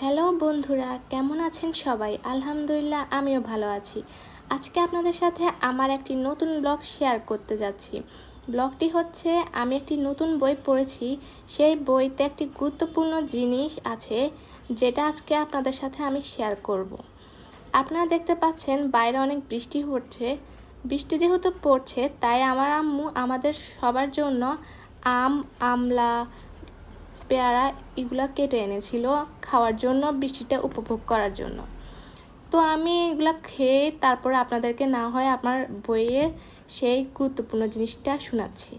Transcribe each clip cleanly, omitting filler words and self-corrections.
Hello বন্ধুরা, কেমন আছেন সবাই? আলহামদুলিল্লাহ, আমিও ভালো আছি। আজকে আপনাদের সাথে আমার একটি নতুন ব্লগ শেয়ার করতে যাচ্ছি। ব্লগটি হচ্ছে, আমি একটি নতুন বই পড়েছি। সেই বইতে একটি গুরুত্বপূর্ণ জিনিস আছে, যেটা আজকে আপনাদের সাথে আমি শেয়ার করব। আপনারা দেখতে পাচ্ছেন বাইরে অনেক বৃষ্টি হচ্ছে। বৃষ্টি যেহেতু পড়ছে, তাই আমার আম্মু আমাদের সবার জন্য আম, আমলা, পেয়ারা এগুলা কেটে এনেছিল খাওয়ার জন্য, বৃষ্টিটা উপভোগ করার জন্য। তো আমি এগুলা খেয়ে তারপরে আপনাদেরকে না হয় আমার বইয়ের সেই গুরুত্বপূর্ণ জিনিসটা শোনাচ্ছি।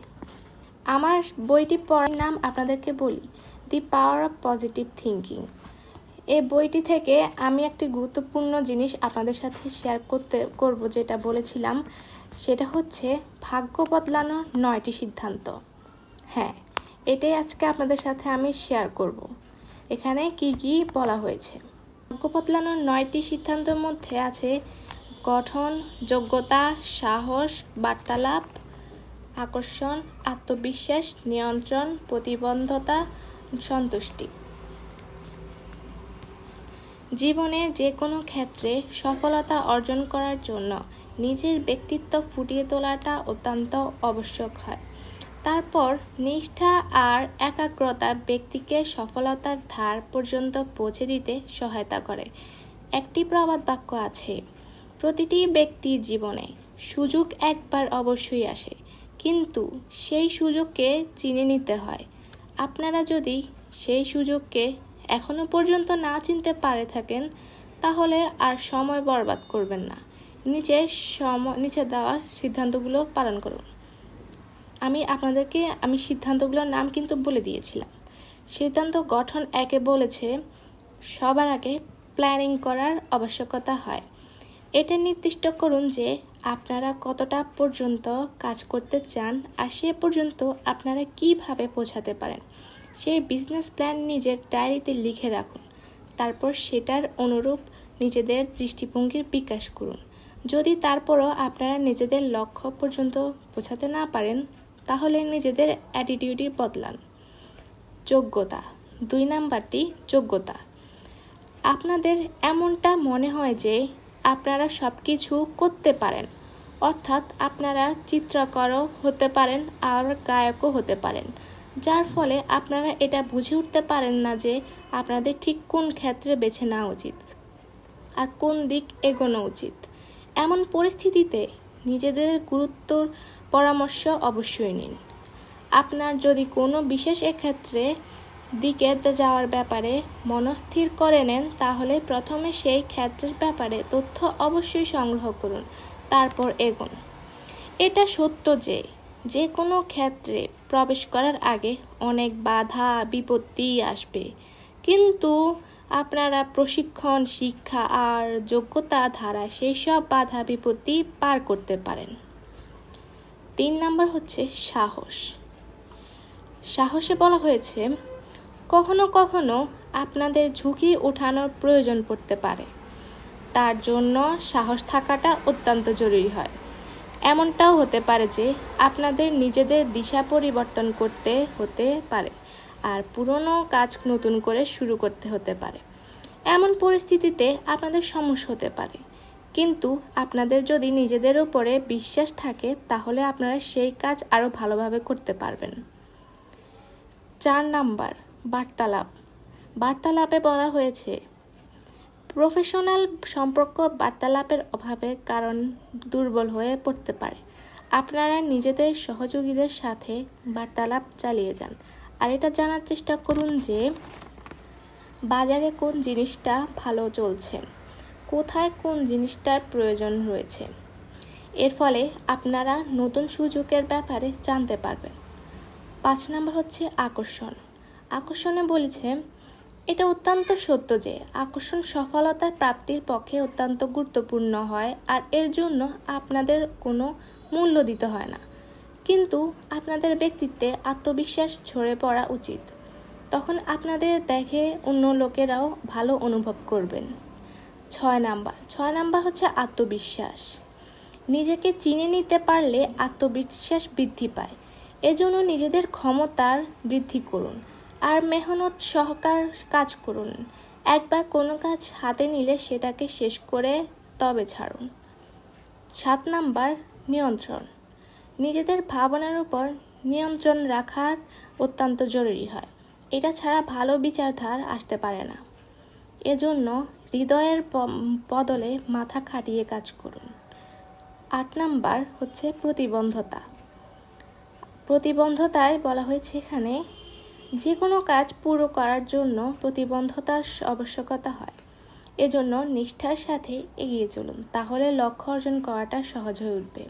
আমার বইটি পড়ার নাম আপনাদেরকে বলি, দি পাওয়ার অফ পজিটিভ থিঙ্কিং। এই বইটি থেকে আমি একটি গুরুত্বপূর্ণ জিনিস আপনাদের সাথে শেয়ার করব, যেটা বলেছিলাম সেটা হচ্ছে ভাগ্য বদলানোর 9টি সিদ্ধান্ত। হ্যাঁ, এটাই আজকে আপনাদের সাথে আমি শেয়ার করব। এখানে কি কি বলা হয়েছে। ভাগ্য বদলানোর 9টি সিদ্ধান্তের মধ্যে আছে গঠন, যোগ্যতা, সাহস, বার্তালাপ, আকর্ষণ, আত্মবিশ্বাস, নিয়ন্ত্রণ, প্রতিবদ্ধতা, সন্তুষ্টি। জীবনের যে কোনো ক্ষেত্রে সফলতা অর্জন করার জন্য নিজের ব্যক্তিত্ব ফুটিয়ে তোলাটা অত্যন্ত আবশ্যক হয়। তারপর নিষ্ঠা আর একাগ্রতা ব্যক্তিকে সফলতার ধার পর্যন্ত পৌঁছে দিতে সহায়তা করে। একটি প্রবাদ বাক্য আছে, প্রতিটি ব্যক্তির জীবনে সুযোগ একবার অবশ্যই আসে, কিন্তু সেই সুযোগকে চিনে নিতে হয়। আপনারা যদি সেই সুযোগকে এখনো পর্যন্ত না চিনতে পারে থাকেন, তাহলে আর সময় বরবাদ করবেন না। নিচে দেওয়া সিদ্ধান্তগুলো পালন করুন। আমি সিদ্ধান্তগুলোর নাম কিন্তু বলে দিয়েছিলাম। সিদ্ধান্ত গঠন 1-এ বলেছে, সবার আগে প্ল্যানিং করার আবশ্যকতা হয়। এটা নির্দিষ্ট করুন যে আপনারা কতটা পর্যন্ত কাজ করতে চান আর সে পর্যন্ত আপনারা কিভাবে পৌঁছাতে পারেন। সেই বিজনেস প্ল্যান নিজের ডায়েরিতে লিখে রাখুন। তারপর সেটার অনুরূপ নিজেদের দৃষ্টিভঙ্গির বিকাশ করুন। যদি তারপরও আপনারা নিজেদের লক্ষ্য পর্যন্ত পৌঁছাতে না পারেন, তাহলে নিজেদের অ্যাটিটিউডই বদলান। যোগ্যতা 2 নাম্বারটি, যোগ্যতা। আপনাদের এমনটা মনে হয় যে আপনারা সব কিছু করতে পারেন, অর্থাৎ আপনারা চিত্রকরও হতে পারেন আর গায়কও হতে পারেন, যার ফলে আপনারা এটা বুঝে উঠতে পারেন না যে আপনাদের ঠিক কোন ক্ষেত্রে বেছে নেওয়া উচিত আর কোন দিক এগোনো উচিত। এমন পরিস্থিতিতে নিজেদের গুরুত্বর পরামর্শ অবশ্যই নিন। আপনার যদি কোনো বিশেষ ক্ষেত্রে দিকে যাওয়ার ব্যাপারে মনস্থির করে নেন, তাহলে প্রথমে সেই ক্ষেত্রের ব্যাপারে তথ্য অবশ্যই সংগ্রহ করুন, তারপর এগোন। এটা সত্য যে কোনো ক্ষেত্রে প্রবেশ করার আগে অনেক বাধা বিপত্তি আসবে, কিন্তু আপনারা প্রশিক্ষণ, শিক্ষা আর যোগ্যতা ধারা সেই সব বাধা বিপত্তি পার করতে পারেন। 3 নাম্বার হচ্ছে সাহস। সাহসে বলা হয়েছে, কখনো কখনো আপনাদের ঝুঁকি ওঠানোর প্রয়োজন পড়তে পারে। তার জন্য সাহস থাকাটা অত্যন্ত জরুরি হয়। এমনটাও হতে পারে যে আপনাদের নিজেদের দিশা পরিবর্তন করতে হতে পারে আর পুরনো কাজ নতুন করে শুরু করতে হতে পারে। এমন পরিস্থিতিতে আপনাদের সমস্যা হতে পারে, কিন্তু আপনাদের যদি নিজেদের উপরে বিশ্বাস থাকে, তাহলে আপনারা সেই কাজ আরও ভালোভাবে করতে পারবেন। 4 নাম্বার, বার্তালাপ। বার্তালাপে বলা হয়েছে, প্রফেশনাল সম্পর্ক বার্তালাপের অভাবে কারণ দুর্বল হয়ে পড়তে পারে। আপনারা নিজেদের সহযোগীদের সাথে বার্তালাপ চালিয়ে যান আর এটা জানার চেষ্টা করুন যে বাজারে কোন জিনিসটা ভালো চলছে, কোথায় কোন জিনিসটার প্রয়োজন রয়েছে। এর ফলে আপনারা নতুন সুযোগের ব্যাপারে জানতে পারবেন। 5 নাম্বার হচ্ছে আকর্ষণ। আকর্ষণে বলেছে, এটা অত্যন্ত সত্য যে আকর্ষণ সফলতার প্রাপ্তির পক্ষে অত্যন্ত গুরুত্বপূর্ণ হয় আর এর জন্য আপনাদের কোনো মূল্য দিতে হয় না, কিন্তু আপনাদের ব্যক্তিত্বে আত্মবিশ্বাস ঝরে পড়া উচিত। তখন আপনাদের দেখে অন্য লোকেরাও ভালো অনুভব করবেন। 6 নাম্বার হচ্ছে আত্মবিশ্বাস। নিজেকে চিনে নিতে পারলে আত্মবিশ্বাস বৃদ্ধি পায়। এজন্য নিজেদের ক্ষমতার বৃদ্ধি করুন আর মেহনত সহকার কাজ করুন। একবার কোনো কাজ হাতে নিলে সেটাকে শেষ করে তবে ছাড়ুন। 7 নাম্বার, নিয়ন্ত্রণ। নিজেদের ভাবনার উপর নিয়ন্ত্রণ রাখার অত্যন্ত জরুরি হয়। এটা ছাড়া ভালো বিচারধারা আসতে পারে না। এজন্য হৃদয়ের বদলে মাথা খাটিয়ে কাজ করুন। 8 নাম্বার হচ্ছে প্রতিবন্ধতা। প্রতিবন্ধতায় বলা হয়েছে এখানে যে কোনো কাজ পুরো করার জন্য প্রতিবন্ধতার আবশ্যকতা হয়। এজন্য নিষ্ঠার সাথে এগিয়ে চলুন, তাহলে লক্ষ্য অর্জন করাটা সহজ হয়ে উঠবে।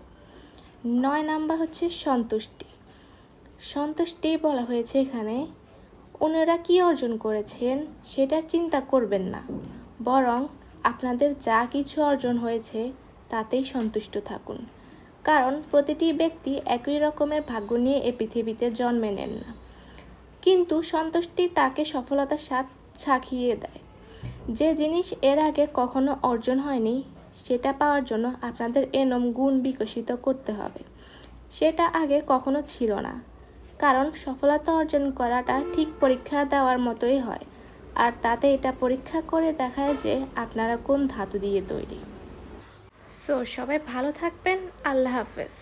9 নাম্বার হচ্ছে সন্তুষ্টি। সন্তুষ্টি বলা হয়েছে এখানে অন্যরা কি অর্জন করেছেন সেটার চিন্তা করবেন না, বরং আপনাদের যা কিছু অর্জন হয়েছে তাতেই সন্তুষ্ট থাকুন। কারণ প্রতিটি ব্যক্তি একই রকমের ভাগ্য নিয়ে এ পৃথিবীতে জন্মে নেন না, কিন্তু সন্তুষ্টি তাকে সফলতার স্বাদ চাখিয়ে দেয়। যে জিনিস এর আগে কখনো অর্জন হয়নি সেটা পাওয়ার জন্য আপনাদের এনম গুণ বিকশিত করতে হবে। সেটা আগে কখনো ছিল না, কারণ সফলতা অর্জন করাটা ঠিক পরীক্ষা দেওয়ার মতোই হয়, আর তাতে এটা পরীক্ষা করে দেখায় যে আপনারা কোন ধাতু দিয়ে তৈরি। সো সবাই ভালো থাকবেন। আল্লাহ হাফেজ।